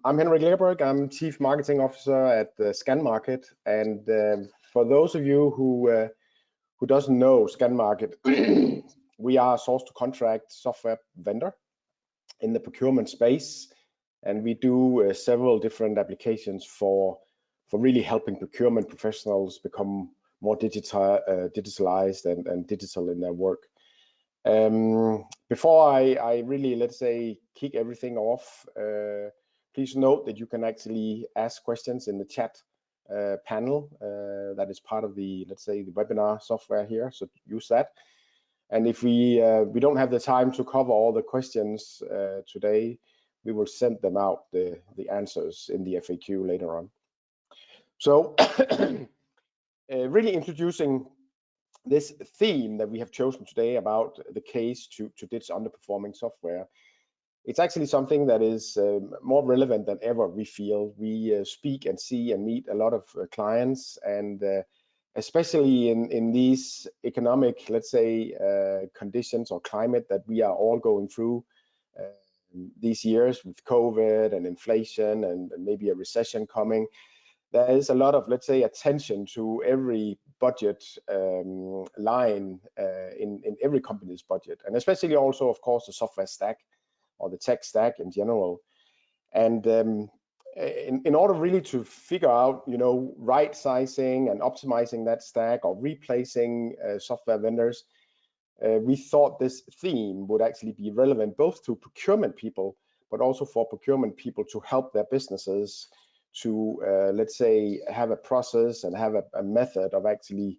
I'm Henrik Lerberg. I'm Chief Marketing Officer at ScanMarket, and for those of you who doesn't know ScanMarket, we are a source-to-contract software vendor in the procurement space, and we do several different applications for really helping procurement professionals become more digitalized and digital in their work. Before I really, let's say, kick everything off, please note that you can actually ask questions in the chat panel that is part of the, let's say, the webinar software here, so use that. And if we don't have the time to cover all the questions today, we will send them out, the answers in the FAQ later on. So really introducing this theme that we have chosen today about the case to ditch underperforming software. It's actually something that is more relevant than ever, we feel. We speak and see and meet a lot of clients, and especially in these economic, let's say, conditions or climate that we are all going through these years with COVID and inflation and maybe a recession coming. There is a lot of, let's say, attention to every budget line in every company's budget, and especially also, of course, the software stack or the tech stack in general. And in order really to figure out, right sizing and optimizing that stack or replacing software vendors, we thought this theme would actually be relevant both to procurement people, but also for procurement people to help their businesses to, let's say, have a process and have a method of actually,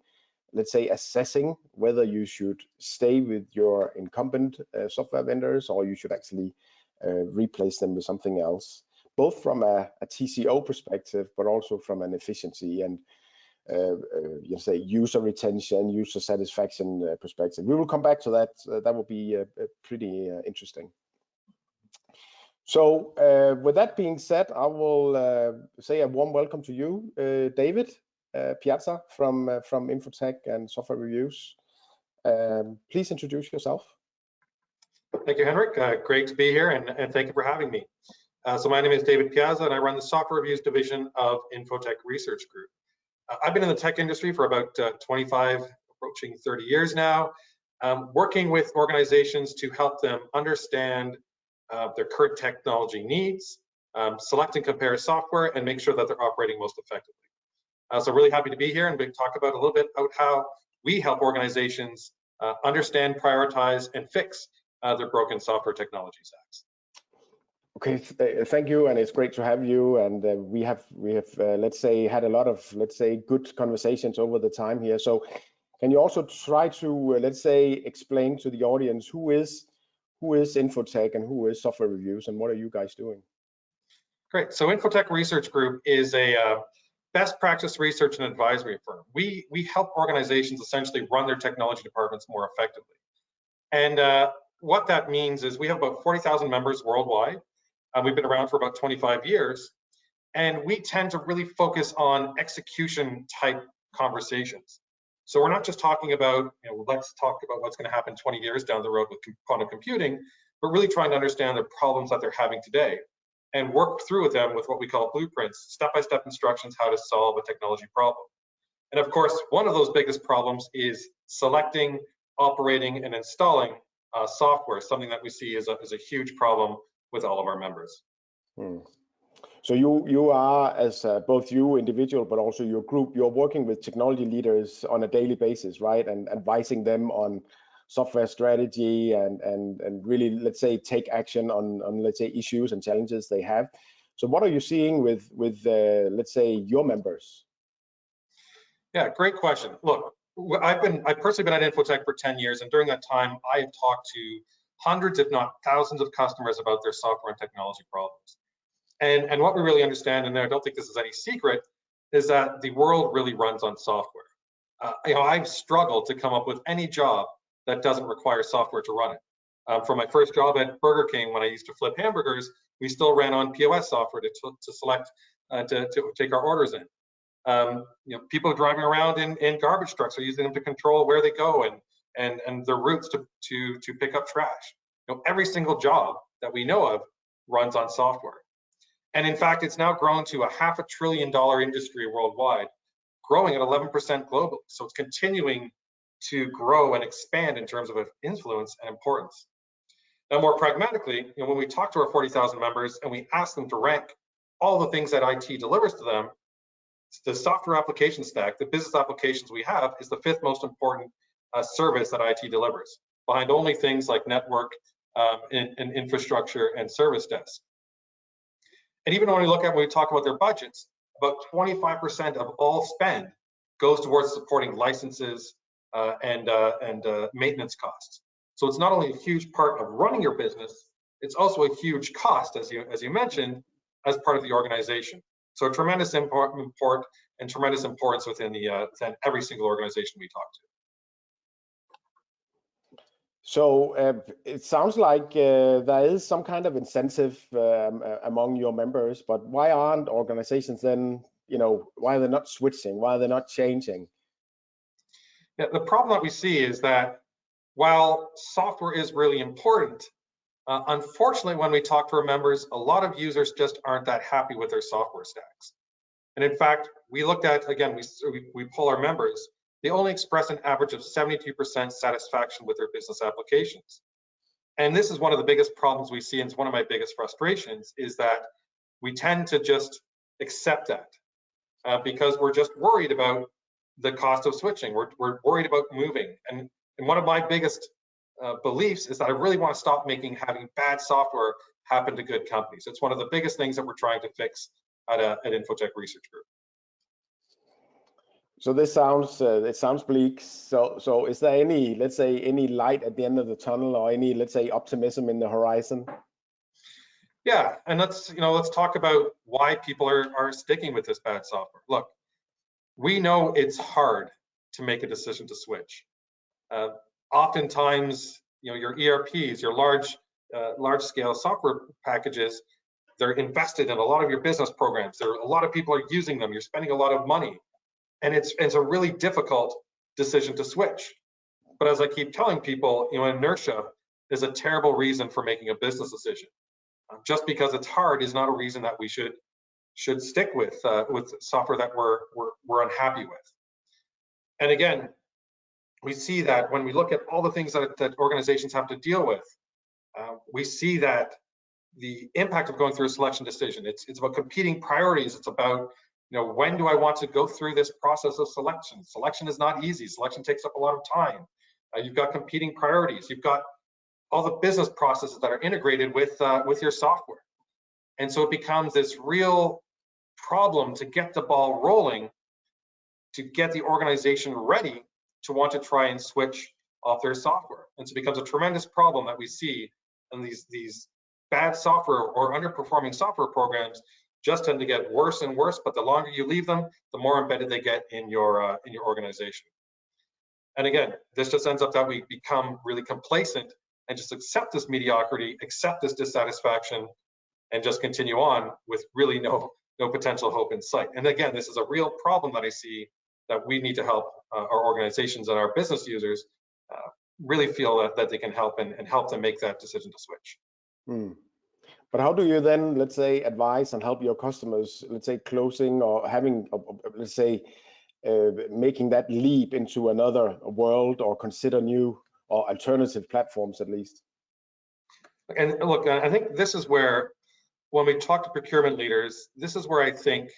let's say, assessing whether you should stay with your incumbent software vendors or you should actually replace them with something else, both from a TCO perspective, but also from an efficiency and you say user retention, user satisfaction perspective. We will come back to that. That will be pretty interesting. So with that being said, I will say a warm welcome to you, David Piazza from Infotech and SoftwareReviews. Please introduce yourself. Thank you, Henrik. Great to be here, and thank you for having me. So my name is David Piazza, and I run the SoftwareReviews division of Infotech Research Group. I've been in the tech industry for about 25, approaching 30 years now, working with organizations to help them understand their current technology needs, select and compare software, and make sure that they're operating most effectively. So really happy to be here and talk about a little bit about how we help organizations understand, prioritize, and fix their broken software technology stacks. Okay, thank you, and it's great to have you. And we have let's say, had a lot of, let's say, good conversations over the time here. So can you also try to, let's say, explain to the audience who is Infotech and who is SoftwareReviews, and what are you guys doing? Great. So Infotech Research Group is a best practice research and advisory firm. We help organizations essentially run their technology departments more effectively. And what that means is we have about 40,000 members worldwide. We've been around for about 25 years, and we tend to really focus on execution type conversations. So we're not just talking about, let's talk about what's going to happen 20 years down the road with quantum computing, but really trying to understand the problems that they're having today and work through with them with what we call blueprints, step-by-step instructions how to solve a technology problem. And of course, one of those biggest problems is selecting, operating, and installing software, something that we see as a huge problem with all of our members. So you are, as both you individual, but also your group, you're working with technology leaders on a daily basis, right? And advising them on software strategy and really, let's say, take action on let's say, issues and challenges they have. So what are you seeing with let's say, your members? Yeah, great question. Look, I've personally been at Infotech for 10 years, and during that time, I have talked to hundreds, if not thousands, of customers about their software and technology problems. And what we really understand, and I don't think this is any secret, is that the world really runs on software. I've struggled to come up with any job that doesn't require software to run it. From my first job at Burger King, when I used to flip hamburgers, we still ran on POS software to select, to take our orders in. People driving around in garbage trucks are using them to control where they go and the routes to pick up trash. Every single job that we know of runs on software. And in fact, it's now grown to a $500 billion industry worldwide, growing at 11% globally. So it's continuing to grow and expand in terms of influence and importance. Now, more pragmatically, when we talk to our 40,000 members and we ask them to rank all the things that IT delivers to them, the software application stack, the business applications we have, is the 5th most important service that IT delivers, behind only things like network and infrastructure and service desk. And even when we talk about their budgets, about 25% of all spend goes towards supporting licenses and maintenance costs. So it's not only a huge part of running your business, it's also a huge cost, as you mentioned, as part of the organization. So tremendous import and tremendous importance within every single organization we talk to. So it sounds like there is some kind of incentive among your members, but why aren't organizations then, why are they not switching? Why are they not changing? Yeah, the problem that we see is that while software is really important, unfortunately, when we talk to our members, a lot of users just aren't that happy with their software stacks. And in fact, we looked at, again, we poll our members, they only express an average of 72% satisfaction with their business applications. And this is one of the biggest problems we see, and it's one of my biggest frustrations, is that we tend to just accept that because we're just worried about the cost of switching. We're worried about moving. And one of my biggest beliefs is that I really want to stop having bad software happen to good companies. It's one of the biggest things that we're trying to fix at Infotech Research Group. So this sounds it sounds bleak. So is there any, let's say, any light at the end of the tunnel, or any, let's say, optimism in the horizon? Yeah, and let's talk about why people are sticking with this bad software. Look, we know it's hard to make a decision to switch. Oftentimes, your ERPs, your large-scale software packages, they're invested in a lot of your business programs. A lot of people are using them. You're spending a lot of money, and it's a really difficult decision to switch. But as I keep telling people, inertia is a terrible reason for making a business decision. Just because it's hard is not a reason that we should stick with software that we're unhappy with. And again, we see that when we look at all the things that organizations have to deal with, we see that the impact of going through a selection decision, it's about competing priorities. It's about, when do I want to go through this process of selection? Selection is not easy. Selection takes up a lot of time. You've got competing priorities. You've got all the business processes that are integrated with your software. And so it becomes this real problem to get the ball rolling, to get the organization ready to want to try and switch off their software. And so it becomes a tremendous problem that we see in these bad software or underperforming software programs just tend to get worse and worse, but the longer you leave them, the more embedded they get in your organization. And again, this just ends up that we become really complacent and just accept this mediocrity, accept this dissatisfaction, and just continue on with really no potential hope in sight. And again, this is a real problem that I see that we need to help our organizations and our business users really feel that they can help and help them make that decision to switch. But how do you then, let's say, advise and help your customers, let's say, closing or having, let's say, making that leap into another world, or consider new or alternative platforms at least? And look, I think this is where, when we talk to procurement leaders, this is where I think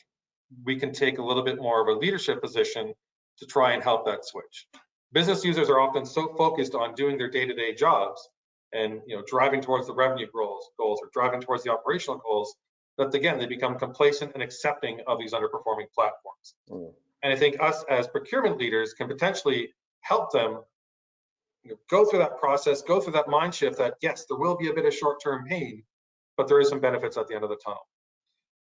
we can take a little bit more of a leadership position to try and help that switch. Business users are often so focused on doing their day-to-day jobs and driving towards the revenue goals or driving towards the operational goals, that again, they become complacent and accepting of these underperforming platforms. And I think us as procurement leaders can potentially help them go through that process, go through that mind shift that yes, there will be a bit of short-term pain, but there is some benefits at the end of the tunnel.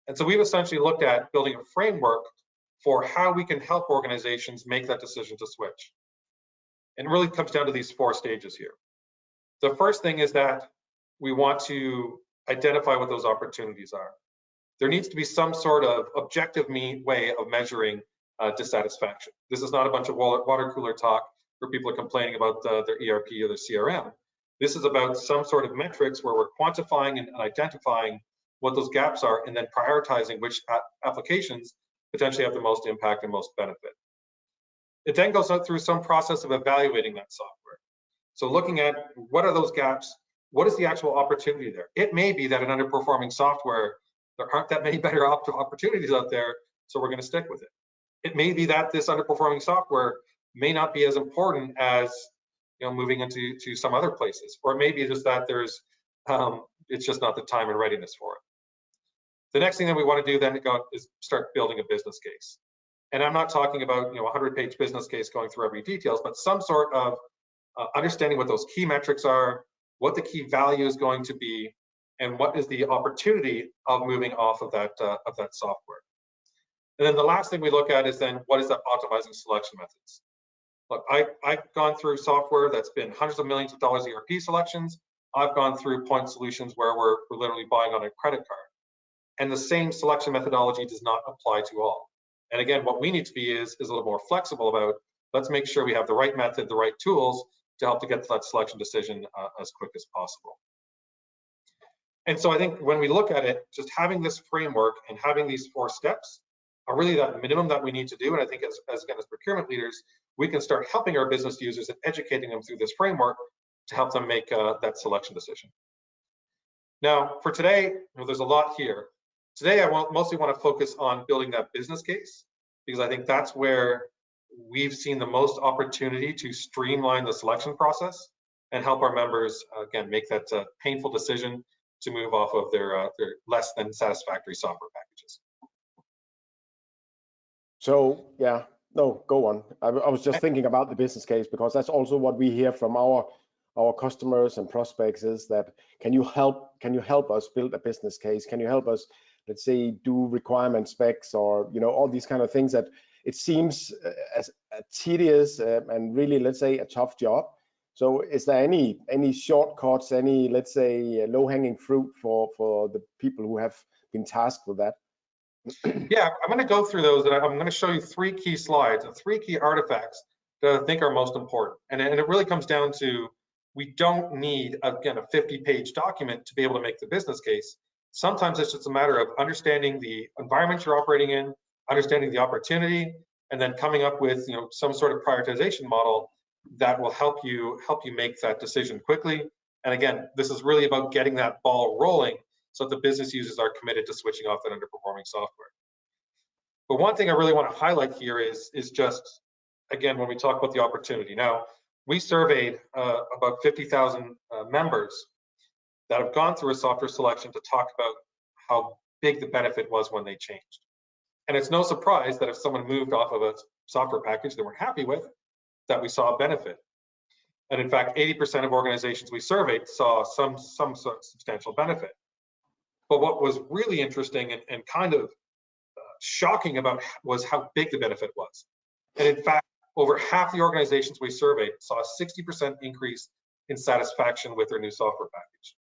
And so we've essentially looked at building a framework for how we can help organizations make that decision to switch. And it really comes down to these 4 stages here. The first thing is that we want to identify what those opportunities are. There needs to be some sort of objective way of measuring dissatisfaction. This is not a bunch of water cooler talk where people are complaining about their ERP or their CRM. This is about some sort of metrics where we're quantifying and identifying what those gaps are, and then prioritizing which applications potentially have the most impact and most benefit. It then goes through some process of evaluating that software. So looking at what are those gaps, what is the actual opportunity there? It may be that an underperforming software, there aren't that many better opportunities out there, so we're going to stick with it. It may be that this underperforming software may not be as important as moving into some other places, or maybe just that there's it's just not the time and readiness for it. The next thing that we want to do then is start building a business case. And I'm not talking about a 100-page business case going through every details, but some sort of understanding what those key metrics are, what the key value is going to be, and what is the opportunity of moving off of that software. And then the last thing we look at is then what is that optimizing selection methods. Look, I've gone through software that's been hundreds of millions of dollars ERP selections. I've gone through point solutions where we're literally buying on a credit card. And the same selection methodology does not apply to all. And again, what we need to be is a little more flexible about, let's make sure we have the right method, the right tools to help to get to that selection decision as quick as possible. And so I think when we look at it, just having this framework and having these 4 steps are really that minimum that we need to do. And I think as procurement leaders, we can start helping our business users and educating them through this framework to help them make that selection decision. Now, for today, there's a lot here. Today, I mostly want to focus on building that business case, because I think that's where we've seen the most opportunity to streamline the selection process and help our members, again, make that painful decision to move off of their less than satisfactory software packages. So, yeah, no, go on. I was just thinking about the business case, because that's also what we hear from our customers and prospects, is that can you help us build a business case? Can you help us, let's say, do requirement specs, or all these kind of things that it seems as tedious and really, let's say, a tough job. So is there any shortcuts, any, let's say, low-hanging fruit for the people who have been tasked with that? Yeah, I'm going to go through those, and I'm going to show you 3 key slides and 3 key artifacts that I think are most important. And it really comes down to, we don't need, again, a 50-page document to be able to make the business case. Sometimes it's just a matter of understanding the environment you're operating in, understanding the opportunity, and then coming up with some sort of prioritization model that will help you make that decision quickly. And again, this is really about getting that ball rolling so that the business users are committed to switching off that underperforming software. But one thing I really want to highlight here is just, again, when we talk about the opportunity. Now, we surveyed about 50,000 members that have gone through a software selection to talk about how big the benefit was when they changed. And it's no surprise that if someone moved off of a software package they weren't happy with, that we saw a benefit. And in fact, 80% of organizations we surveyed saw some sort of substantial benefit. But what was really interesting and kind of shocking about was how big the benefit was. And in fact, over half the organizations we surveyed saw a 60% increase in satisfaction with their new software package.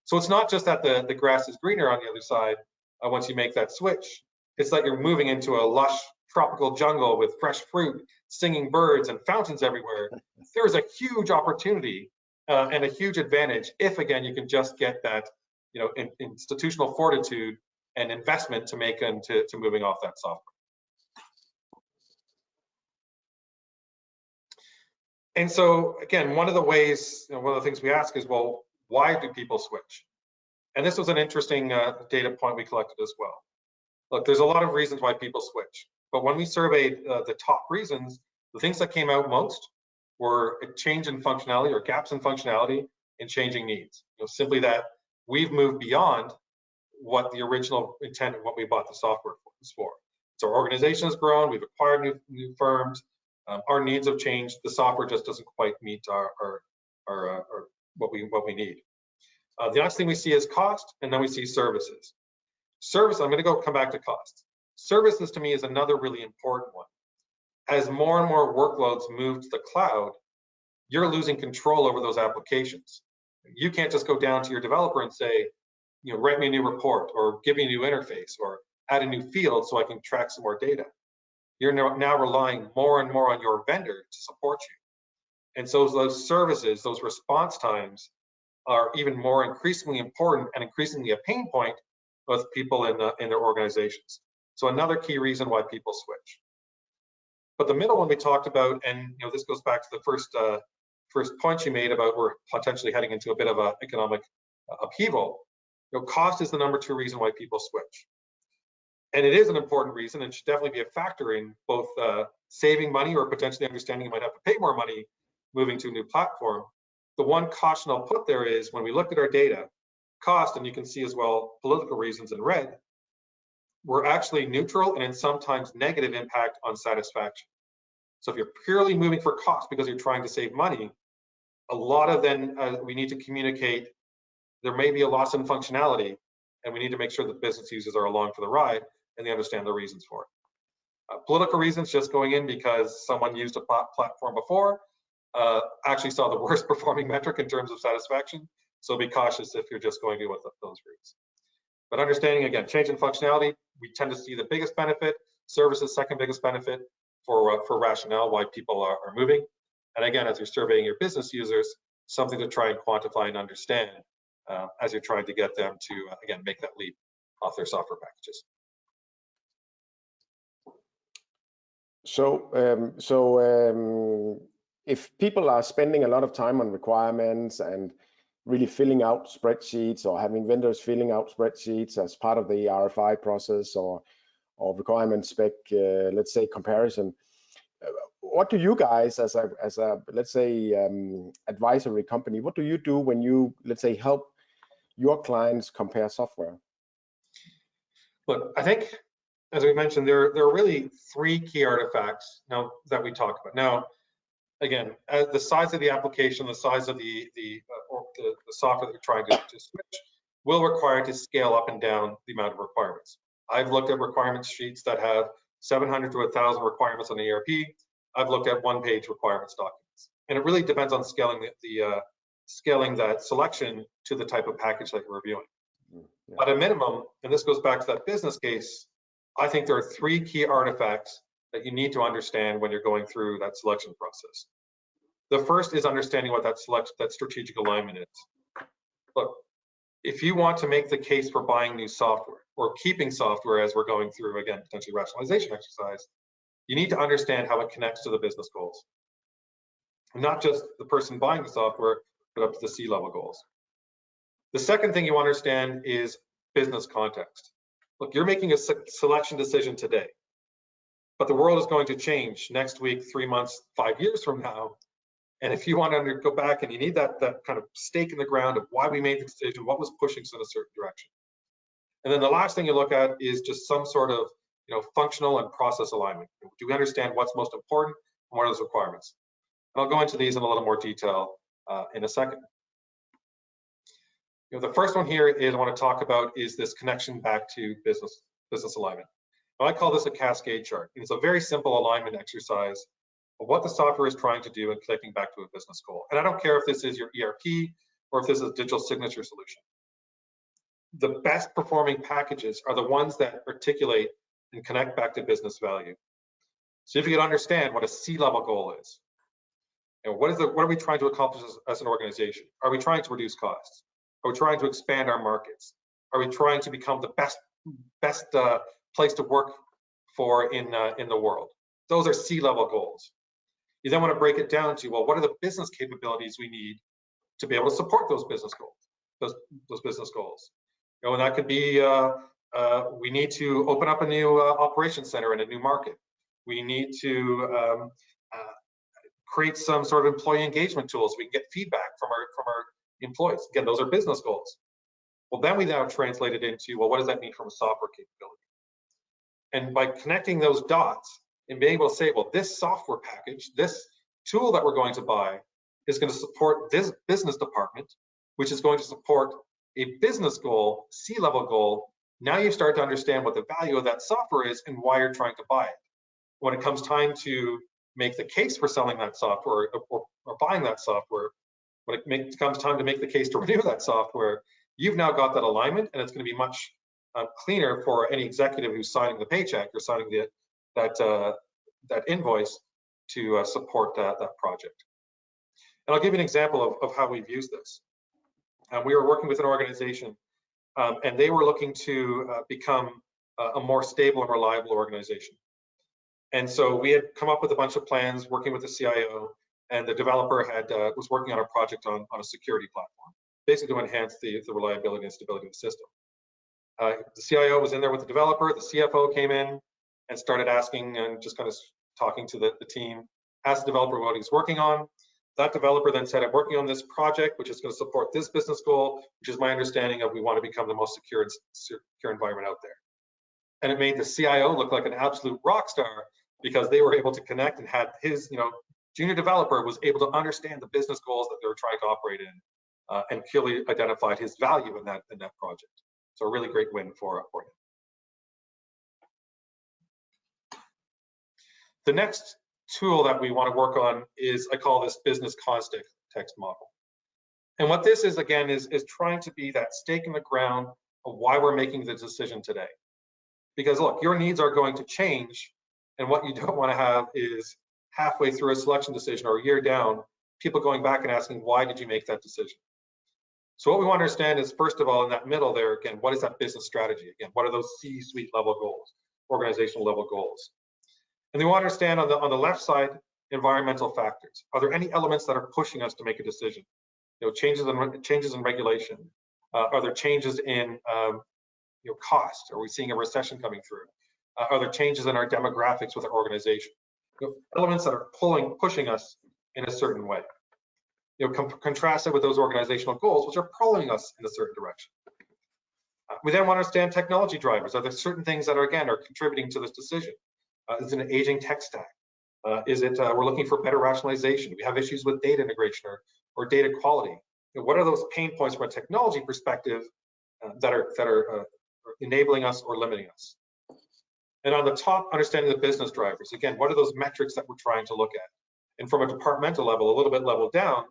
So it's not just that the grass is greener on the other side once you make that switch. It's like you're moving into a lush tropical jungle with fresh fruit, singing birds, and fountains everywhere. There is a huge opportunity and a huge advantage if, again, you can just get that institutional fortitude and investment to make into moving off that software. And so, again, one of the ways, one of the things we ask is, well, why do people switch? And this was an interesting data point we collected as well. Look, there's a lot of reasons why people switch, but when we surveyed the top reasons, the things that came out most were a change in functionality or gaps in functionality and changing needs. Simply that we've moved beyond what the original intent of what we bought the software was for. So our organization has grown, we've acquired new firms, our needs have changed, the software just doesn't quite meet our what we need. The next thing we see is cost, and then we see services. Service, I'm going to come back to cost. Services to me is another really important one. As more and more workloads move to the cloud, you're losing control over those applications. You can't just go down to your developer and say, write me a new report, or give me a new interface, or add a new field so I can track some more data. You're now relying more and more on your vendor to support you. And so those services, those response times are even more increasingly important and increasingly a pain point with people in their organizations. So another key reason why people switch. But the middle one we talked about, and this goes back to the first point you made about we're potentially heading into a bit of an economic upheaval. Cost is the number 2 reason why people switch. And it is an important reason and should definitely be a factor in both saving money or potentially understanding you might have to pay more money moving to a new platform. The one caution I'll put there is when we look at our data, cost, and you can see as well political reasons in red, we're actually neutral and in sometimes negative impact on satisfaction. So if you're purely moving for cost because you're trying to save money, a lot of then we need to communicate there may be a loss in functionality, and we need to make sure that business users are along for the ride and they understand the reasons for it. Political reasons, just going in because someone used a platform before, actually saw the worst performing metric in terms of satisfaction. So be cautious if you're just going to go with those routes. But understanding, again, change in functionality, we tend to see the biggest benefit, services second biggest benefit for rationale why people are moving. And again, as you're surveying your business users, something to try and quantify and understand as you're trying to get them to, again, make that leap off their software packages. So if people are spending a lot of time on requirements and really filling out spreadsheets or having vendors filling out spreadsheets as part of the RFI process or requirement spec, let's say, comparison, what do you guys as a let's say advisory company, what do you do when you, let's say, help your clients compare software? Look, I think, as we mentioned, there are really 3 key artifacts now that we talk about. Now, again, the size of the application, the size of the software that you're trying to switch will require to scale up and down the amount of requirements. I've looked at requirement sheets that have 700 to 1,000 requirements on the ERP. I've looked at 1-page requirements documents, and it really depends on scaling scaling that selection to the type of package that you're reviewing. Yeah. At a minimum, and this goes back to that business case, I think there are 3 key artifacts that you need to understand when you're going through that selection process. The first is understanding what that strategic alignment is. Look, if you want to make the case for buying new software or keeping software as we're going through, again, potentially rationalization exercise, you need to understand how it connects to the business goals. And not just the person buying the software, but up to the C-level goals. The second thing you understand is business context. Look, you're making a selection decision today, but the world is going to change next week, 3 months, 5 years from now. And if you want to go back and you need that kind of stake in the ground of why we made the decision, what was pushing us in a certain direction. And then the last thing you look at is just some sort of functional and process alignment. Do we understand what's most important and what are those requirements? And I'll go into these in a little more detail in a second. The first one here is I want to talk about is this connection back to business alignment. Now, I call this a cascade chart. It's a very simple alignment exercise of what the software is trying to do and connecting back to a business goal. And I don't care if this is your ERP or if this is a digital signature solution. The best performing packages are the ones that articulate and connect back to business value. So if you can understand what a C-level goal is, and what are we trying to accomplish as an organization? Are we trying to reduce costs? Are we trying to expand our markets? Are we trying to become the best place to work for in the world? Those are C-level goals. You then want to break it down to, well, what are the business capabilities we need to be able to support those business goals? Those business goals. And that could be we need to open up a new operations center in a new market. We need to create some sort of employee engagement tools. We can get feedback from our employees. Again, those are business goals. Well, then we now translate it into, well, what does that mean from a software capability? And by connecting those dots and being able to say, well, this software package, this tool that we're going to buy is going to support this business department, which is going to support a business goal, C-level goal. Now you start to understand what the value of that software is and why you're trying to buy it. When it comes time to make the case for selling that software or buying that software, when it comes time to make the case to renew that software, you've now got that alignment, and it's going to be much cleaner for any executive who's signing the paycheck or signing that invoice to support that project. And I'll give you an example of how we've used this. We were working with an organization and they were looking to become a more stable and reliable organization. And so we had come up with a bunch of plans working with the CIO, and the developer was working on a project on a security platform, basically to enhance the reliability and stability of the system. The CIO was in there with the developer, the CFO came in and started asking and just kind of talking to the team, asked the developer what he's working on. That developer then said, I'm working on this project, which is going to support this business goal, which is my understanding of we want to become the most secure environment out there. And it made the CIO look like an absolute rock star because they were able to connect and had his, junior developer was able to understand the business goals that they were trying to operate in and clearly identified his value in that project. So a really great win for him. The next tool that we want to work on is, I call this business context model. And what this is, again, is trying to be that stake in the ground of why we're making the decision today. Because look, your needs are going to change, and what you don't want to have is halfway through a selection decision or a year down, people going back and asking, why did you make that decision? So what we want to understand is, first of all, in that middle there, again, what is that business strategy? Again, what are those C-suite level goals, organizational level goals? And we want to understand on the left side, environmental factors. Are there any elements that are pushing us to make a decision? Changes in regulation. Are there changes in cost? Are we seeing a recession coming through? Are there changes in our demographics with our organization? Elements that are pushing us in a certain way. Contrasted with those organizational goals, which are pulling us in a certain direction. We then want to understand technology drivers. Are there certain things that are contributing to this decision? Is it an aging tech stack? Is it we're looking for better rationalization? We have issues with data integration or data quality. What are those pain points from a technology perspective that are enabling us or limiting us? And on the top, understanding the business drivers. Again, what are those metrics that we're trying to look at? And from a departmental level, a little bit level down,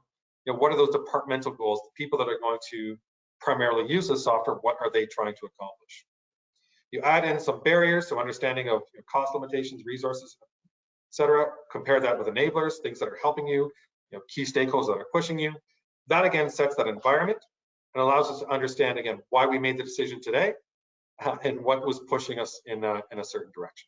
what are those departmental goals? The people that are going to primarily use this software, what are they trying to accomplish? You add in some barriers, so understanding of cost limitations, resources, etc. Compare that with enablers, things that are helping you, key stakeholders that are pushing you. That again sets that environment and allows us to understand again why we made the decision today and what was pushing us in a certain direction.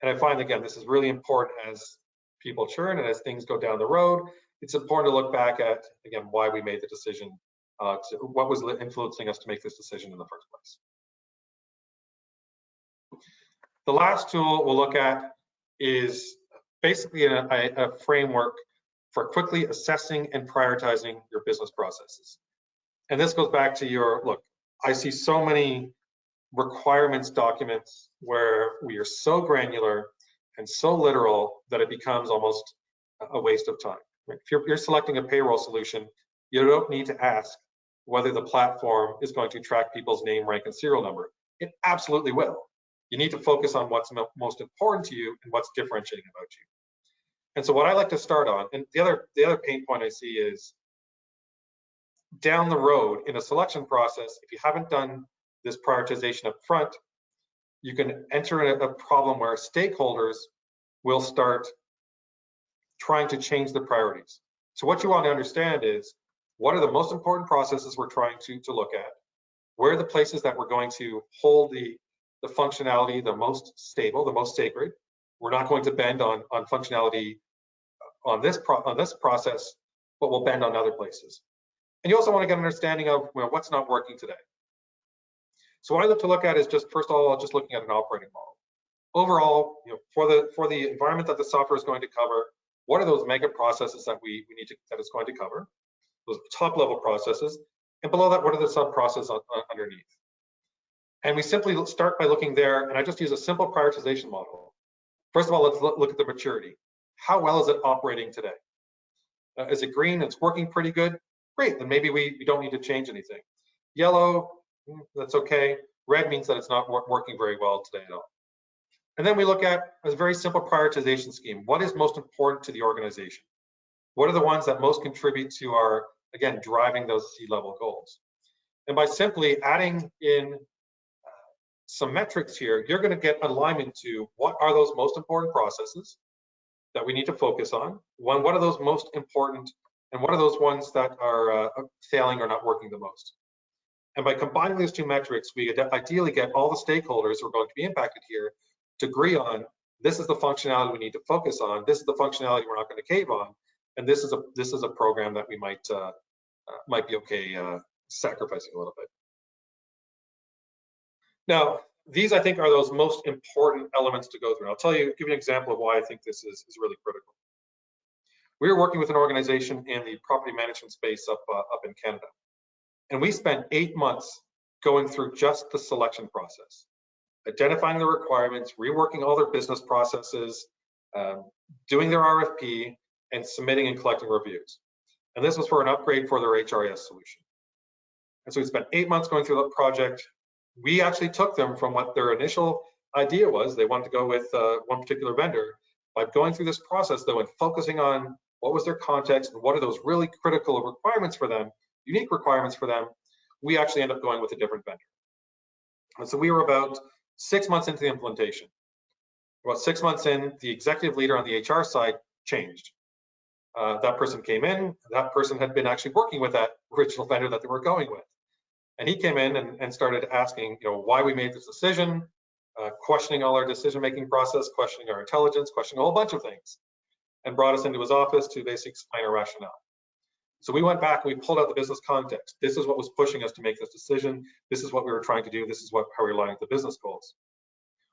And I find again this is really important as people churn and as things go down the road. It's important to look back at again why we made the decision, what was influencing us to make this decision in the first place. The last tool we'll look at is basically a framework for quickly assessing and prioritizing your business processes. And this goes back to look, I see so many requirements documents where we are so granular and so literal that it becomes almost a waste of time. If you're selecting a payroll solution, you don't need to ask whether the platform is going to track people's name, rank, and serial number. It absolutely will. You need to focus on what's most important to you and what's differentiating about you. And so what I like to start on, and the other pain point I see is down the road in a selection process, if you haven't done this prioritization up front, you can enter a problem where stakeholders will start trying to change the priorities. So what you want to understand is, what are the most important processes we're trying to look at? Where are the places that we're going to hold the functionality the most stable, the most sacred? We're not going to bend on functionality on this process, but we'll bend on other places. And you also want to get an understanding of what's not working today. So what I look to look at is just first of all, just looking at an operating model. Overall, for the environment that the software is going to cover, what are those mega processes that that it's going to cover? Those top level processes, and below that, what are the sub processes underneath? And we simply start by looking there, and I just use a simple prioritization model. First of all, let's look at the maturity. How well is it operating today? Is it green? It's working pretty good? Great, then maybe we don't need to change anything. Yellow, that's okay. Red means that it's not working very well today at all. And then we look at a very simple prioritization scheme. What is most important to the organization? What are the ones that most contribute to our, again, driving those C-level goals? And by simply adding in some metrics here, you're going to get alignment to what are those most important processes that we need to focus on. What are those most important, and what are those ones that are failing or not working the most? And by combining these two metrics, we ideally get all the stakeholders who are going to be impacted here to agree on this is the functionality we need to focus on, this is the functionality we're not going to cave on, and this is a program that we might be okay sacrificing a little bit. Now, these I think are those most important elements to go through. And I'll give you an example of why I think this is really critical. We were working with an organization in the property management space up in Canada. And we spent 8 months going through just the selection process, identifying the requirements, reworking all their business processes, doing their RFP, and submitting and collecting reviews. And this was for an upgrade for their HRIS solution. And so we spent 8 months going through that project. We actually took them from what their initial idea was. They wanted to go with one particular vendor. By going through this process, though, and focusing on what was their context and what are those really critical requirements for them, unique requirements for them, we actually ended up going with a different vendor. And so we were about 6 months into the implementation. About 6 months in, the executive leader on the HR side changed. That person came in, that person had been actually working with that original vendor that they were going with. And he came in and started asking, why we made this decision, questioning all our decision-making process, questioning our intelligence, questioning a whole bunch of things, and brought us into his office to basically explain our rationale. So we went back and we pulled out the business context. This is what was pushing us to make this decision. This is what we were trying to do. This is how we were aligning with the business goals.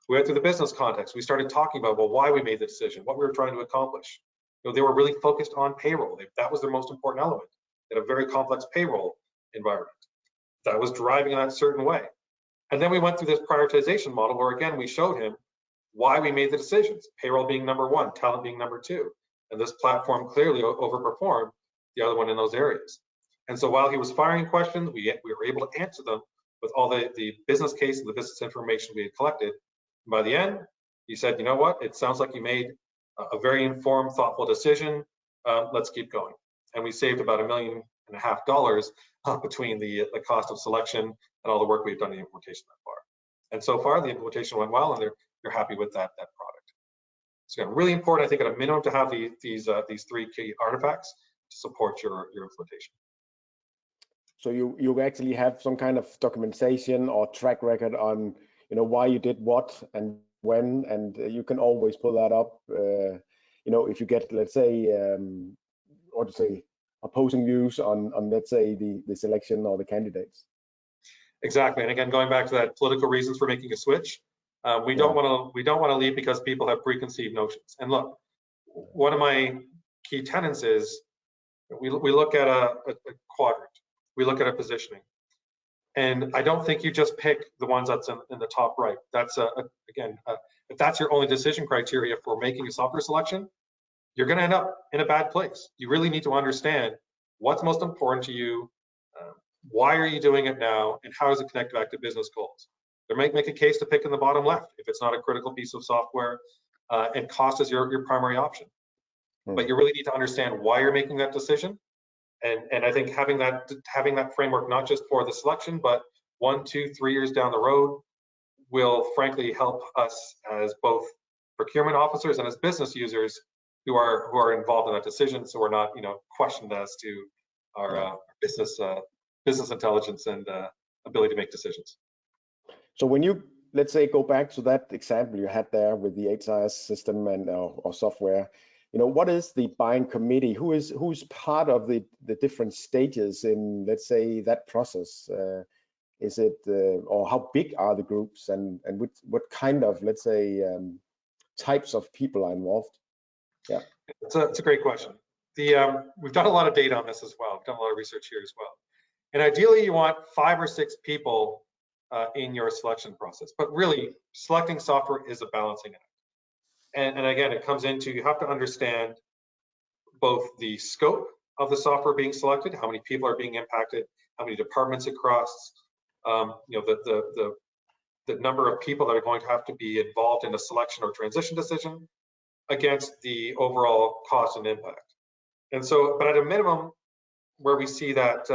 We went through the business context. We started talking about, well, why we made the decision, what we were trying to accomplish. They were really focused on payroll. That was their most important element. They had a very complex payroll environment that was driving in that certain way. And then we went through this prioritization model where, again, we showed him why we made the decisions, payroll being number one, talent being number two. And this platform clearly overperformed the other one in those areas. And so while he was firing questions, we were able to answer them with all the business case and the business information we had collected. And by the end, he said, you know what, it sounds like you made a very informed, thoughtful decision. Let's keep going. And we saved about $1.5 million between the cost of selection and all the work we've done in the implementation that far. And so far, the implementation went well, and they're happy with that product. So again, really important, I think, at a minimum, to have these three key artifacts to support your implementation. So you actually have some kind of documentation or track record on why you did what and when, and you can always pull that up. If you get, let's say, opposing views on let's say the selection or the candidates. Exactly, and again, going back to that political reasons for making a switch, we don't want to leave because people have preconceived notions. And look, one of my key tenets is we look at a quadrant, we look at a positioning, and I don't think you just pick the ones that's in the top right. That's if that's your only decision criteria for making a software selection, you're going to end up in a bad place. You really need to understand what's most important to you, why are you doing it now, and how does it connect back to business goals. There might make a case to pick in the bottom left if it's not a critical piece of software, and cost is your primary option. But you really need to understand why you're making that decision, and I think having that framework, not just for the selection, but 1, 2, 3 years down the road, will frankly help us as both procurement officers and as business users who are involved in that decision, so we're not questioned as to our business intelligence and ability to make decisions. So when you, let's say, go back to that example you had there with the HRIS system and or software, what is the buying committee? Who's part of the different stages in, let's say, that process? Is it or how big are the groups, and what kind of, let's say, types of people are involved? Yeah, it's a great question. We've done a lot of data on this as well. We've done a lot of research here as well. And ideally, you want 5 or 6 people in your selection process. But really, selecting software is a balancing act. And again, it comes into, you have to understand both the scope of the software being selected, how many people are being impacted, how many departments it crosses, the number of people that are going to have to be involved in a selection or transition decision against the overall cost and impact. And so, but at a minimum, where we see that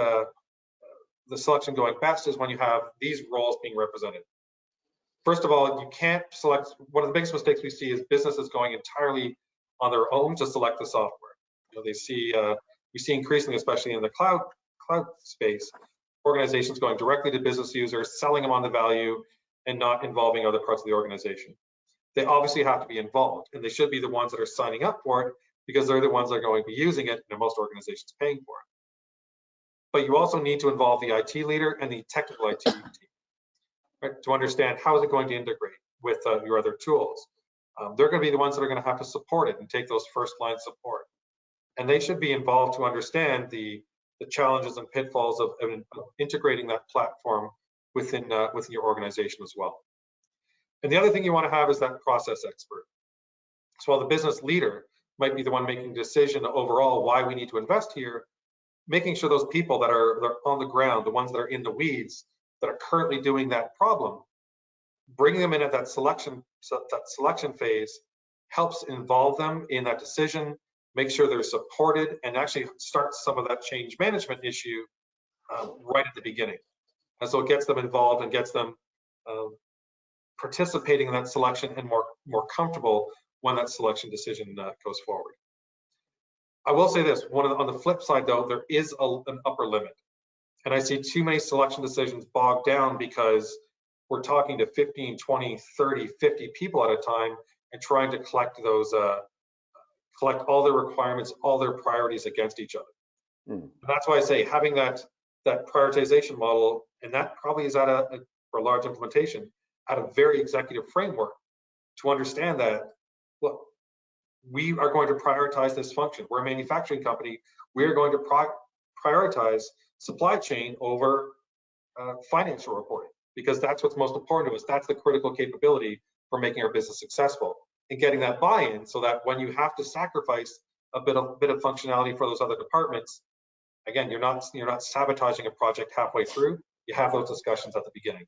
the selection going best is when you have these roles being represented. First of all, you can't select. One of the biggest mistakes we see is businesses going entirely on their own to select the software. We see increasingly, especially in the cloud space, organizations going directly to business users, selling them on the value, and not involving other parts of the organization. They obviously have to be involved, and they should be the ones that are signing up for it because they're the ones that are going to be using it, and most organizations paying for it. But you also need to involve the IT leader and the technical IT team, right, to understand how is it going to integrate with your other tools. They're going to be the ones that are going to have to support it and take those first line support. And they should be involved to understand the challenges and pitfalls of integrating that platform within your organization as well. And the other thing you want to have is that process expert. So while the business leader might be the one making the decision overall why we need to invest here, making sure those people that are on the ground, the ones that are in the weeds, that are currently doing that problem, bringing them in at that selection phase helps involve them in that decision, make sure they're supported, and actually start some of that change management issue right at the beginning. And so it gets them involved and gets them participating in that selection and more comfortable when that selection decision goes forward. I will say this, on the flip side though, there is an upper limit. And I see too many selection decisions bogged down because we're talking to 15, 20, 30, 50 people at a time and trying to collect those, collect all their requirements, all their priorities against each other. And that's why I say having that prioritization model, and that probably is for a large implementation, at a very executive framework to understand that, look, we are going to prioritize this function. We're a manufacturing company. We are going to prioritize supply chain over financial reporting because that's what's most important to us. That's the critical capability for making our business successful and getting that buy-in so that when you have to sacrifice a bit of functionality for those other departments, again, you're not sabotaging a project halfway through. You have those discussions at the beginning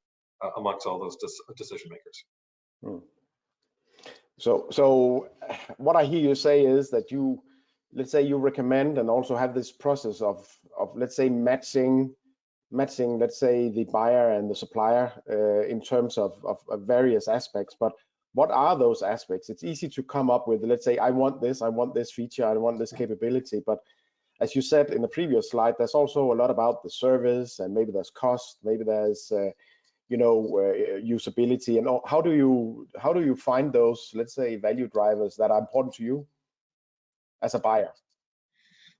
amongst all those decision makers. So what I hear you say is that let's say you recommend and also have this process of let's say matching, let's say the buyer and the supplier in terms of various aspects. But what are those aspects? It's easy to come up with, let's say, I want this feature, I want this capability. But as you said in the previous slide, there's also a lot about the service, and maybe there's cost, maybe there's usability, and how do you find those, let's say, value drivers that are important to you as a buyer?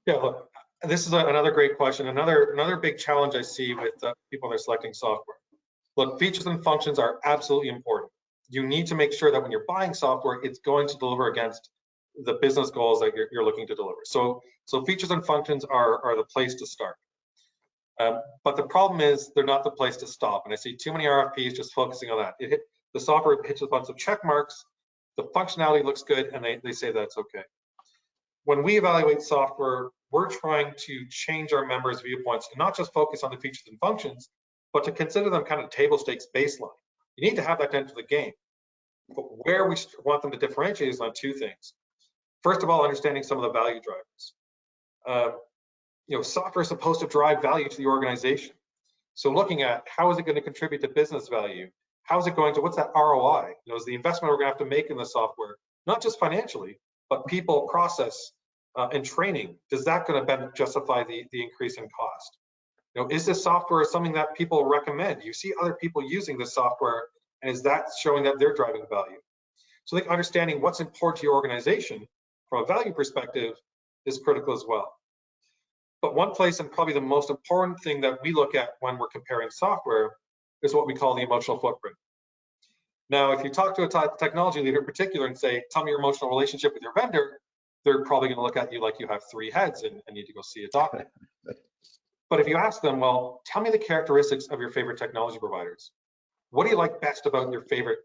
Yeah, look, this is another great question. Another big challenge I see with people that are selecting software. Look, features and functions are absolutely important. You need to make sure that when you're buying software, it's going to deliver against the business goals that you're looking to deliver. So features and functions are the place to start. But the problem is they're not the place to stop. And I see too many RFPs just focusing on that. The software hits a bunch of check marks, the functionality looks good, and they say that's okay. When we evaluate software, we're trying to change our members' viewpoints and not just focus on the features and functions, but to consider them kind of table stakes baseline. You need to have that to enter the game. But where we want them to differentiate is on two things. First of all, understanding some of the value drivers. Software is supposed to drive value to the organization. So looking at how is it going to contribute to business value? How is it going to, what's that ROI? Is the investment we're going to have to make in the software, not just financially, but people, process, and training, is that going to justify the increase in cost? Is this software something that people recommend? You see other people using this software, and is that showing that they're driving value? So I think understanding what's important to your organization from a value perspective is critical as well. But one place, and probably the most important thing that we look at when we're comparing software, is what we call the emotional footprint. Now, if you talk to a technology leader in particular and say, tell me your emotional relationship with your vendor, they're probably going to look at you like you have 3 heads and need to go see a doctor. But if you ask them, well, tell me the characteristics of your favorite technology providers. What do you like best about your favorite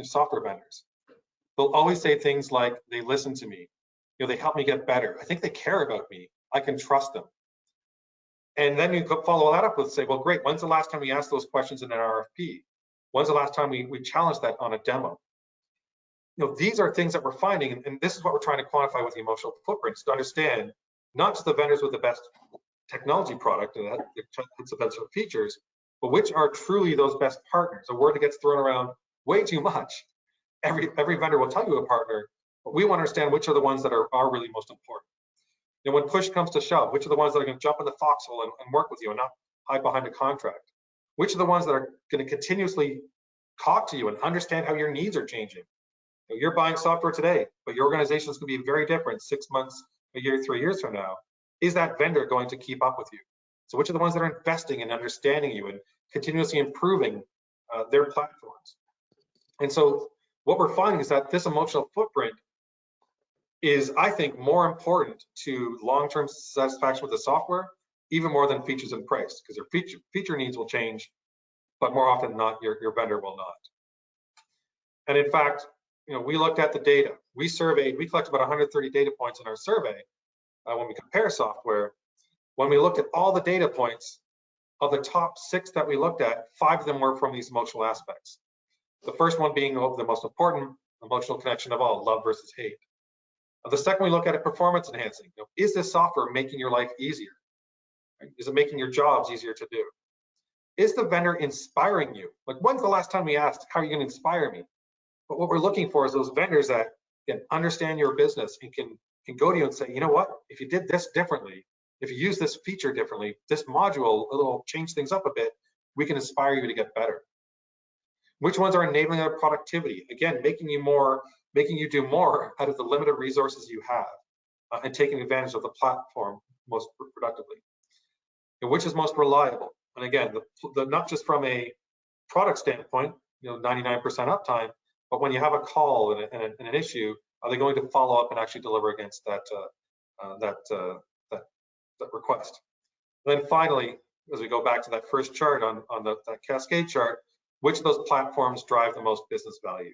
software vendors? They'll always say things like, they listen to me, they help me get better. I think they care about me. I can trust them. And then you could follow that up with say, well, great, when's the last time we asked those questions in an RFP? When's the last time we challenged that on a demo? These are things that we're finding, and this is what we're trying to quantify with the emotional footprints, to understand not just the vendors with the best technology product and that it's the best features, but which are truly those best partners. A word that gets thrown around way too much. Every vendor will tell you a partner, but we want to understand which are the ones that are really most important. When push comes to shove, which are the ones that are going to jump in the foxhole and work with you and hide behind a contract? Which are the ones that are going to continuously talk to you and understand how your needs are changing? You're buying software today, but your organization is going to be very different 6 months, a year, 3 years from now. Is that vendor going to keep up with you? So which are the ones that are investing in understanding you and continuously improving their platforms? And so what we're finding is that this emotional footprint is, I think, more important to long-term satisfaction with the software, even more than features and price, because your feature needs will change, but more often than not, your vendor will not. And in fact, we looked at the data. We collected about 130 data points in our survey when we compare software. When we looked at all the data points, of the top 6 that we looked at, 5 of them were from these emotional aspects. The first one being the most important emotional connection of all, love versus hate. The second we look at it, performance enhancing. Is this software making your life easier? Is it making your jobs easier to do? Is the vendor inspiring you? Like, when's the last time we asked, how are you going to inspire me? But what we're looking for is those vendors that can understand your business and can go to you and say, you know what, if you did this differently, if you use this feature differently, this module, it'll change things up a bit, we can inspire you to get better. Which ones are enabling our productivity? Again, making you do more out of the limited resources you have and taking advantage of the platform most productively. And which is most reliable? And again, not just from a product standpoint, 99% uptime, but when you have a call and an issue, are they going to follow up and actually deliver against that request? And then finally, as we go back to that first chart on that cascade chart, which of those platforms drive the most business value?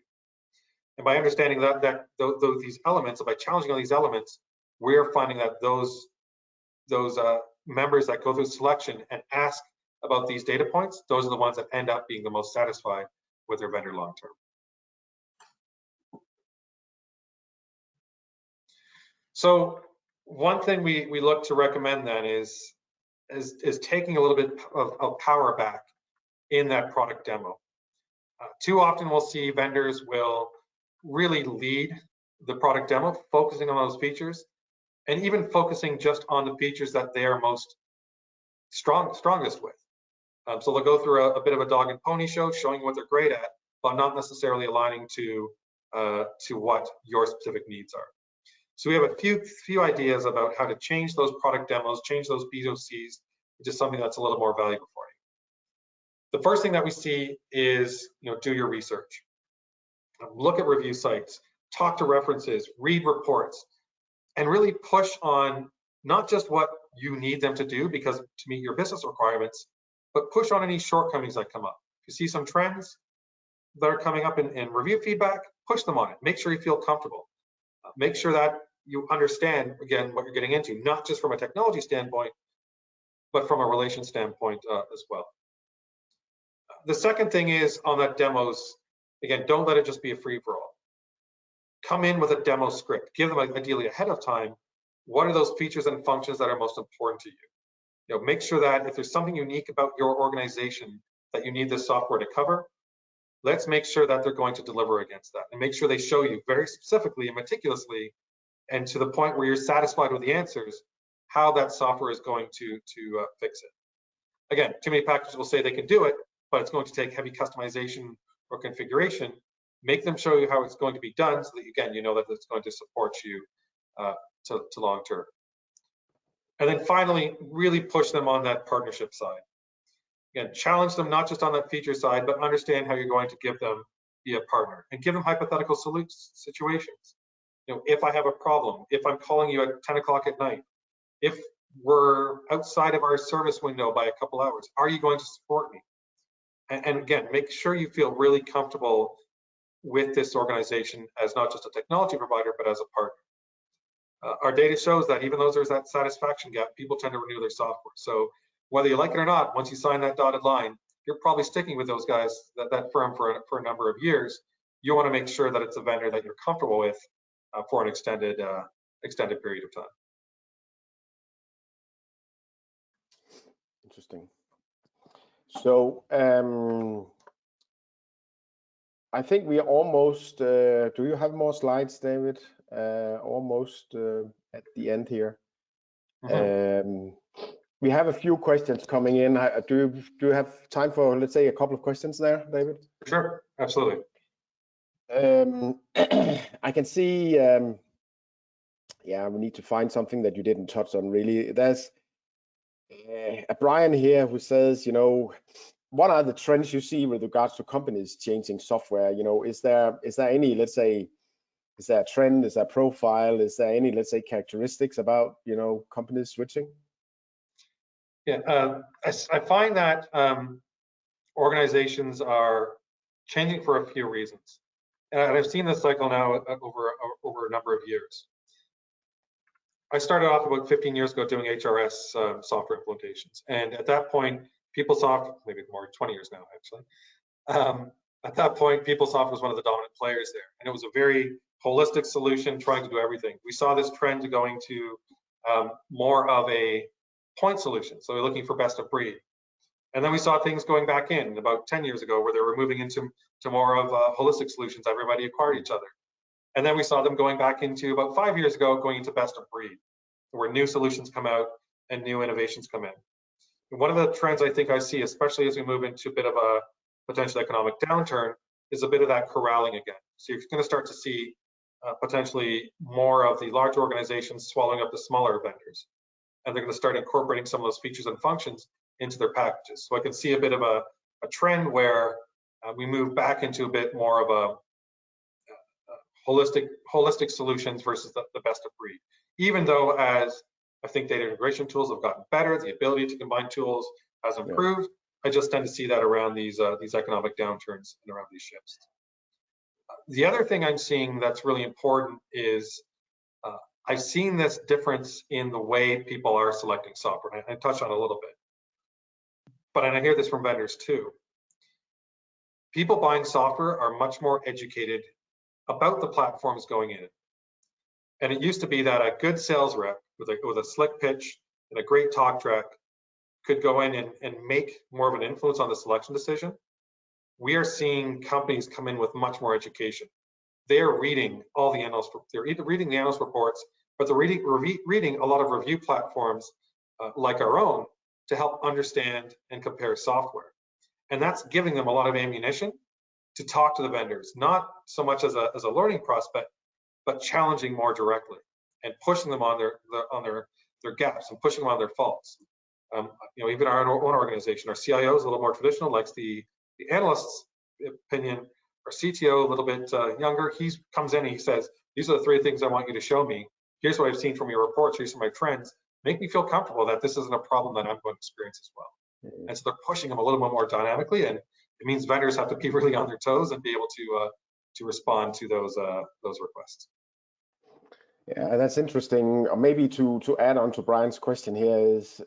And by understanding these elements, and by challenging all these elements, we're finding that those members that go through selection and ask about these data points, those are the ones that end up being the most satisfied with their vendor long term. So one thing we look to recommend then is taking a little bit of power back in that product demo. Too often we'll see vendors will really lead the product demo, focusing on those features, and even focusing just on the features that they are most strongest with. So they'll go through a bit of a dog and pony show, showing what they're great at, but not necessarily aligning to what your specific needs are. So we have a few ideas about how to change those product demos, change those POCs into something that's a little more valuable for you. The first thing that we see is, do your research. Look at review sites, talk to references, read reports, and really push on not just what you need them to do because to meet your business requirements, but push on any shortcomings that come up. If you see some trends that are coming up in review feedback, push them on it. Make sure you feel comfortable. Make sure that you understand, again, what you're getting into, not just from a technology standpoint, but from a relation standpoint as well. The second thing is on that demos, again, don't let it just be a free-for-all. Come in with a demo script. Give them, ideally ahead of time, what are those features and functions that are most important to you. Make sure that if there's something unique about your organization that you need this software to cover, let's make sure that they're going to deliver against that, and make sure they show you very specifically and meticulously, and to the point where you're satisfied with the answers, how that software is going to fix it. Again, too many packages will say they can do it, but it's going to take heavy customization or configuration. Make them show you how it's going to be done, so that again, you know that it's going to support you to long term. And then finally, really push them on that partnership side. Again, challenge them not just on that feature side, but understand how you're going to be a partner, and give them hypothetical situations. If I have a problem, if I'm calling you at 10 o'clock at night, if we're outside of our service window by a couple hours, are you going to support me? And again, make sure you feel really comfortable with this organization as not just a technology provider, but as a partner. Our data shows that even though there's that satisfaction gap, people tend to renew their software. So whether you like it or not, once you sign that dotted line, you're probably sticking with those guys, that firm for a number of years. You want to make sure that it's a vendor that you're comfortable with for an extended period of time. Interesting. So I think we are almost, do you have more slides, David? Almost at the end here. Mm-hmm. We have a few questions coming in. Do you have time for, let's say, a couple of questions there, David? Sure, absolutely. I can see, yeah, we need to find something that you didn't touch on really. There's a Brian here who says, what are the trends you see with regards to companies changing software? Is there any, let's say, is there a trend? Is there a profile? Is there any, let's say, characteristics about, companies switching? Yeah, I find that organizations are changing for a few reasons. And I've seen this cycle now over a number of years. I started off about 15 years ago doing HRS software implementations. And at that point, PeopleSoft, maybe more than 20 years now, actually. At that point, PeopleSoft was one of the dominant players there. And it was a very holistic solution trying to do everything. We saw this trend going to more of a point solution. So we're looking for best of breed. And then we saw things going back in about 10 years ago where they were moving into more of holistic solutions. Everybody acquired each other. And then we saw them going back into about 5 years ago, going into best of breed, where new solutions come out and new innovations come in. And one of the trends I think I see, especially as we move into a bit of a potential economic downturn, is a bit of that corralling again. So you're going to start to see potentially more of the large organizations swallowing up the smaller vendors. And they're going to start incorporating some of those features and functions into their packages. So I can see a bit of a trend where we move back into a bit more of a holistic solutions versus the best of breed. Even though, as I think data integration tools have gotten better, the ability to combine tools has improved. Yeah. I just tend to see that around these economic downturns and around these shifts. The other thing I'm seeing that's really important is I've seen this difference in the way people are selecting software. I touched on it a little bit, but I hear this from vendors too. People buying software are much more educated about the platforms going in. And it used to be that a good sales rep with a slick pitch and a great talk track could go in and make more of an influence on the selection decision. We are seeing companies come in with much more education. They're reading all the analyst, they're reading the analyst reports, but they're reading a lot of review platforms like our own to help understand and compare software. And that's giving them a lot of ammunition to talk to the vendors, not so much as a learning prospect, but challenging more directly and pushing them on their gaps and pushing them on their faults. Even our own organization, our CIO is a little more traditional, likes the analyst's opinion. Our CTO, a little bit younger, he comes in and he says, these are the 3 things I want you to show me. Here's what I've seen from your reports, here's my trends. Make me feel comfortable that this isn't a problem that I'm going to experience as well. And so they're pushing them a little bit more dynamically, and it means vendors have to be really on their toes and be able to respond to those requests. Yeah, that's interesting. Maybe to add on to Brian's question here is,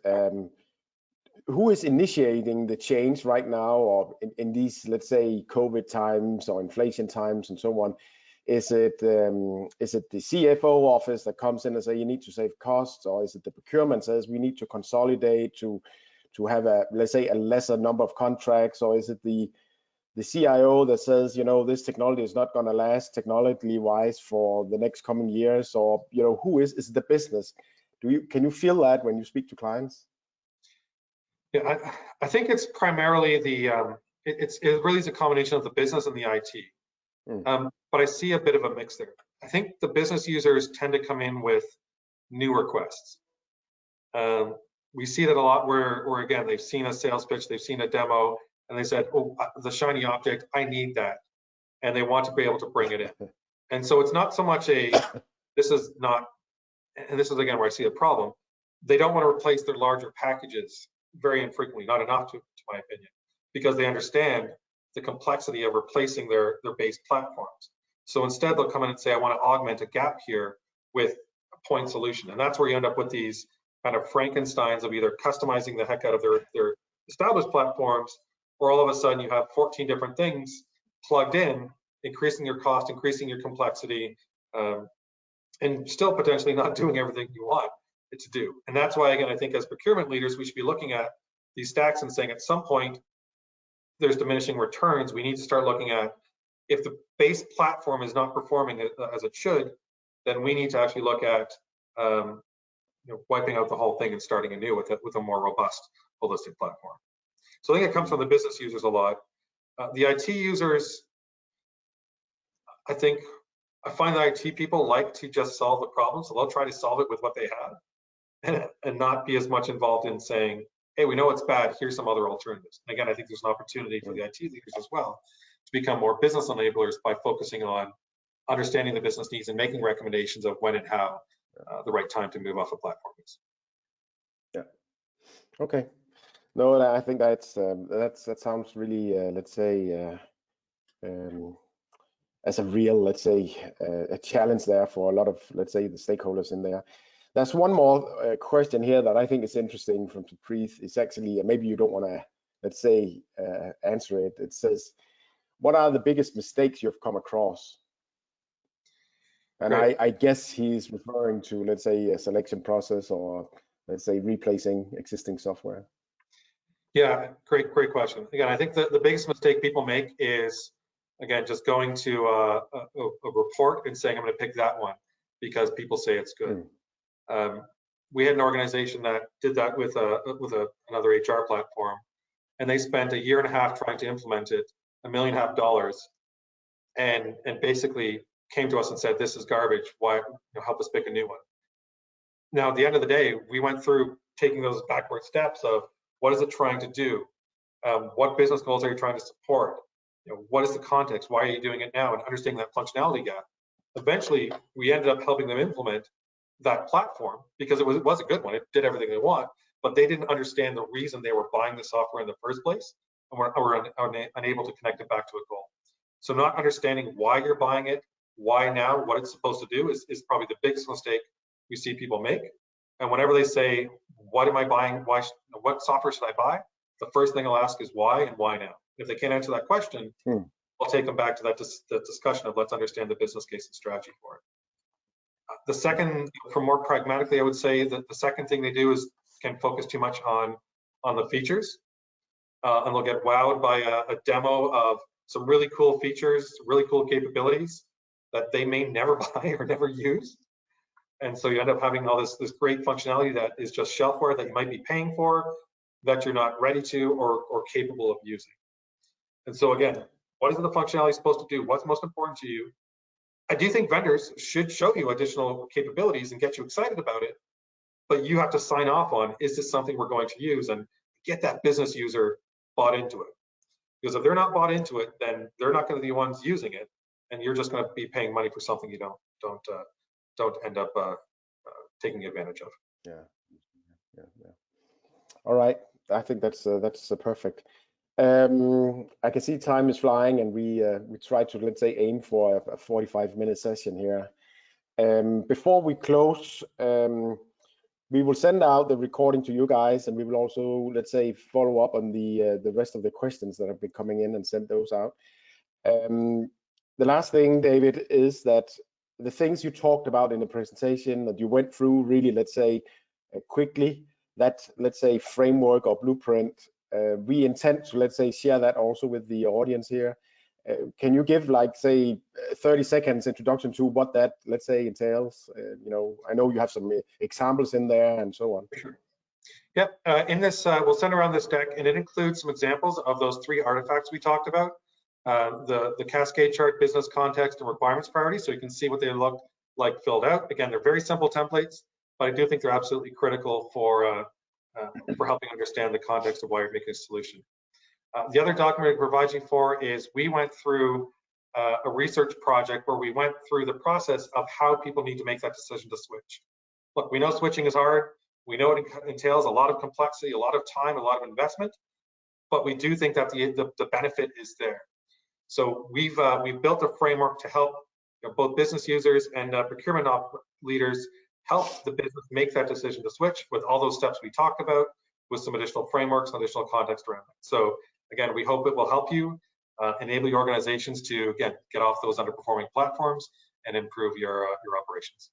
who is initiating the change right now, or in these, let's say, COVID times or inflation times and so on? Is it the CFO office that comes in and say you need to save costs, or is it the procurement says we need to consolidate to have let's say a lesser number of contracts, or is it the CIO that says this technology is not going to last technologically wise for the next coming years, or who is the business? Can you feel that when you speak to clients? Yeah, I think it's primarily it really is a combination of the business and the IT. But I see a bit of a mix there. I think the business users tend to come in with new requests. We see that a lot where again, they've seen a sales pitch, they've seen a demo, and they said, oh, the shiny object, I need that. And they want to be able to bring it in. And so it's not so much this is again where I see a problem. They don't want to replace their larger packages very infrequently, not enough to my opinion, because they understand the complexity of replacing their base platforms. So instead they'll come in and say, I want to augment a gap here with a point solution. And that's where you end up with these kind of Frankensteins of either customizing the heck out of their established platforms, or all of a sudden you have 14 different things plugged in, increasing your cost, increasing your complexity, and still potentially not doing everything you want it to do. And that's why, again, I think as procurement leaders, we should be looking at these stacks and saying at some point, there's diminishing returns. We need to start looking at, if the base platform is not performing as it should, then we need to actually look at wiping out the whole thing and starting anew with a more robust, holistic platform. So I think it comes from the business users a lot. The IT users, I find that IT people like to just solve the problem, so they'll try to solve it with what they have, and not be as much involved in saying, hey, we know it's bad, here's some other alternatives. And again, I think there's an opportunity for the IT leaders as well to become more business enablers by focusing on understanding the business needs and making recommendations of when and how the right time to move off a platform is. Yeah. Okay. No, I think that sounds really, let's say, as a real, let's say, a challenge there for a lot of, let's say, the stakeholders in there. There's one more question here that I think is interesting from Preet. It's actually, maybe you don't want to, let's say, answer it. It says, what are the biggest mistakes you've come across? And I guess he's referring to, let's say, a selection process, or let's say replacing existing software. Yeah, great question. Again, I think the biggest mistake people make is, again, just going to a report and saying, I'm going to pick that one because people say it's good. We had an organization that did that with another HR platform, and they spent 1.5 years trying to implement it, $1.5 million, and basically came to us and said, this is garbage, why, help us pick a new one. Now, at the end of the day, we went through taking those backward steps of what is it trying to do? What business goals are you trying to support? What is the context? Why are you doing it now? And understanding that functionality gap. Eventually, we ended up helping them implement that platform because it was a good one. It did everything they want, but they didn't understand the reason they were buying the software in the first place, and were unable to connect it back to a goal. So not understanding why you're buying it, why now, what it's supposed to do is probably the biggest mistake we see people make. And whenever they say, what am I buying? What software should I buy? The first thing I'll ask is why and why now. If they can't answer that question, I'll take them back to that discussion of let's understand the business case and strategy for it. The second, for more pragmatically, I would say that the second thing they do is can focus too much on the features, and they'll get wowed by a demo of some really cool features, really cool capabilities that they may never buy or never use. And so you end up having all this great functionality that is just shelfware that you might be paying for, that you're not ready to or capable of using. And so again, what is the functionality supposed to do? What's most important to you? I do think vendors should show you additional capabilities and get you excited about it, but you have to sign off on, is this something we're going to use, and get that business user bought into it. Because if they're not bought into it, then they're not going to be the ones using it, and you're just going to be paying money for something you don't end up taking advantage of. Yeah. All right, I think that's perfect. I can see time is flying, and we try to, let's say, aim for a 45-minute session here. Before we close, we will send out the recording to you guys, and we will also, let's say, follow up on the rest of the questions that have been coming in and send those out. The last thing, David, is that the things you talked about in the presentation that you went through really, let's say, quickly, that, let's say, framework or blueprint, we intend to, let's say, share that also with the audience here. Can you give, like, say, 30 seconds introduction to what that, let's say, entails? I know you have some examples in there and so on. Sure. Yep. In this, we'll send around this deck, and it includes some examples of those 3 artifacts we talked about. The cascade chart, business context, and requirements priority, so you can see what they look like filled out. Again, they're very simple templates, but I do think they're absolutely critical for helping understand the context of why you're making a solution. The other document it provides you for is we went through a research project where we went through the process of how people need to make that decision to switch. Look, we know switching is hard. We know it entails a lot of complexity, a lot of time, a lot of investment, but we do think that the benefit is there. So we've built a framework to help both business users and procurement leaders help the business make that decision to switch with all those steps we talked about, with some additional frameworks and additional context around it. So again, we hope it will help you enable your organizations to, again, get off those underperforming platforms and improve your operations.